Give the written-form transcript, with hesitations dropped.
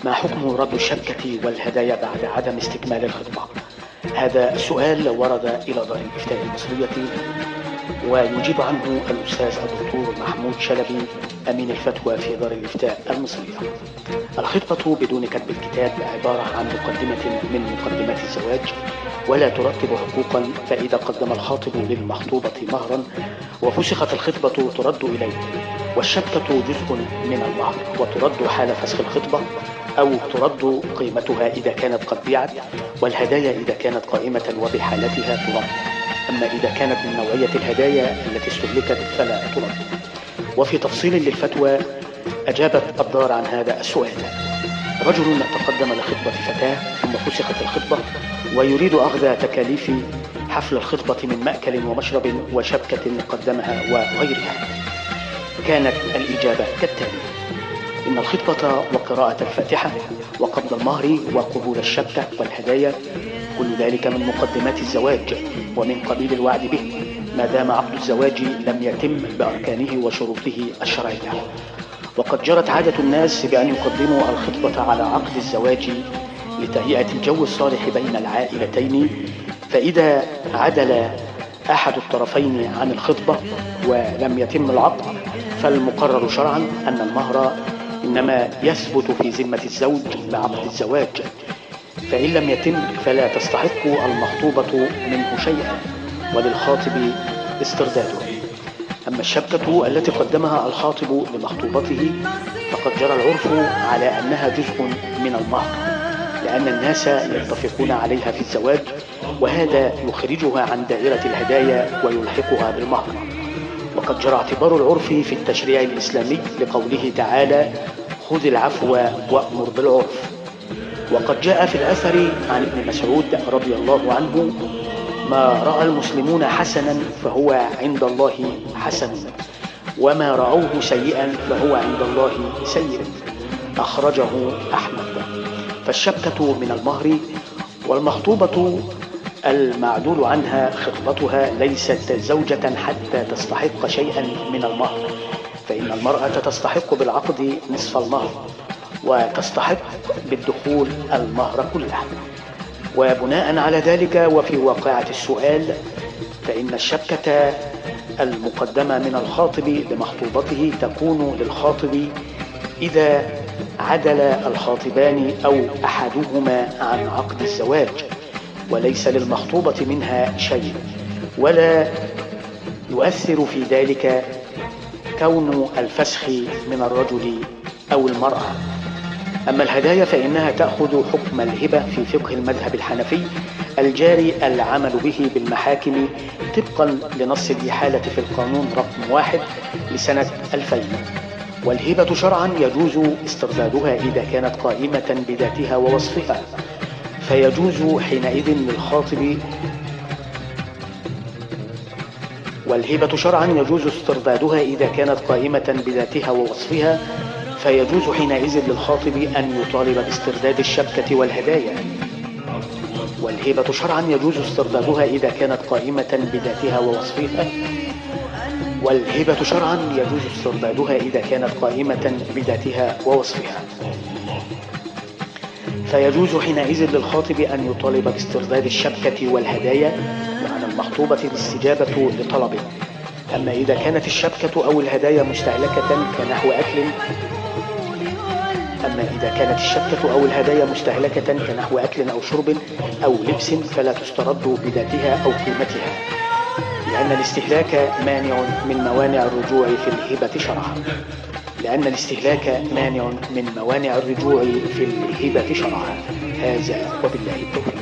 ما حكم رد الشبكة والهدايا بعد عدم استكمال الخطبة؟ هذا السؤال ورد إلى دار الإفتاء المصرية، ويجيب عنه الأستاذ الدكتور محمود شلبي أمين الفتوى في دار الإفتاء المصرية. الخطبة بدون كتب الكتاب عبارة عن مقدمة من مقدمات الزواج، ولا ترتب حقوقا، فإذا قدم الخاطب للمخطوبة مهرا وفسخت الخطبة ترد إليه، والشبكة جزء من المهر وترد حال فسخ الخطبة، أو ترد قيمتها إذا كانت قد بيعت، والهدايا إذا كانت قائمة وبحالتها ترد. أما إذا كانت من نوعية الهدايا التي استهلكت فلا ترد. وفي تفصيل للفتوى أجابت الدار عن هذا السؤال. رجل تقدم لخطبة فتاة ثم فسخت الخطبة ويريد أخذ تكاليف حفل الخطبة من مأكل ومشرب وشبكة قدمها وغيرها. كانت الإجابة كالتالي: إن الخطبة وقراءة الفاتحة وقبض المهر وقبول الشبكة والهدايا كل ذلك من مقدمات الزواج ومن قبيل الوعد به، ما دام عقد الزواج لم يتم بأركانه وشروطه الشرعية. وقد جرت عادة الناس بأن يقدموا الخطبة على عقد الزواج لتهيئة الجو الصالح بين العائلتين، فإذا عدل أحد الطرفين عن الخطبة ولم يتم العقد، فالمقرر شرعا أن المهر إنما يثبت في ذمة الزوج بعقد الزواج، فإن لم يتم فلا تستحق المخطوبة منه شيئا وللخاطب استرداده. أما الشبكة التي قدمها الخاطب لمخطوبته فقد جرى العرف على أنها جزء من المهر، لأن الناس يتفقون عليها في الزواج، وهذا يخرجها عن دائرة الهدايا ويلحقها بالمهر. وقد جرى اعتبار العرف في التشريع الإسلامي لقوله تعالى: خذ العفو وأمر بالعرف. وقد جاء في الأثر عن ابن مسعود رضي الله عنه: ما رأى المسلمون حسنا فهو عند الله حسن، وما رأوه سيئا فهو عند الله سيء. أخرجه أحمد. فالشبكة من المهر، والمخطوبة المعدول عنها خطبتها ليست زوجة حتى تستحق شيئا من المهر، فإن المرأة تستحق بالعقد نصف المهر، وتستحق بالدخول المهر كله. وبناء على ذلك وفي واقعة السؤال، فإن الشبكة المقدمة من الخاطب لمخطوبته تكون للخاطب إذا عدل الخاطبان أو أحدهما عن عقد الزواج، وليس للمخطوبة منها شيء، ولا يؤثر في ذلك كون الفسخ من الرجل أو المرأة. أما الهدايا فإنها تأخذ حكم الهبة في فقه المذهب الحنفي الجاري العمل به بالمحاكم طبقا لنص الإحالة في القانون رقم 1 لسنة 2000. والهبة شرعا يجوز استردادها إذا كانت قائمة بذاتها ووصفها، فيجوز حينئذ للخاطب والهبة شرعا يجوز استردادها إذا كانت قائمة بذاتها ووصفها، فيجوز حينئذ للخاطب أن يطالب باسترداد الشبكة والهدايا. والهبة شرعا يجوز استردادها إذا كانت قائمة بذاتها ووصفها والهبة شرعا يجوز استردادها إذا كانت قائمة بذاتها ووصفها، فيجوز حينئذ للخاطب أن يطالب باسترداد الشبكة والهدايا وعلى المخطوبة الاستجابة لطلبه. أما إذا كانت الشبكة أو الهدايا مستهلكة كنحو أكل أو شرب أو لبس فلا تسترد بذاتها أو قيمتها، لأن الاستهلاك مانع من موانع الرجوع في الهبة شرعا. هذا وبالله التوفيق.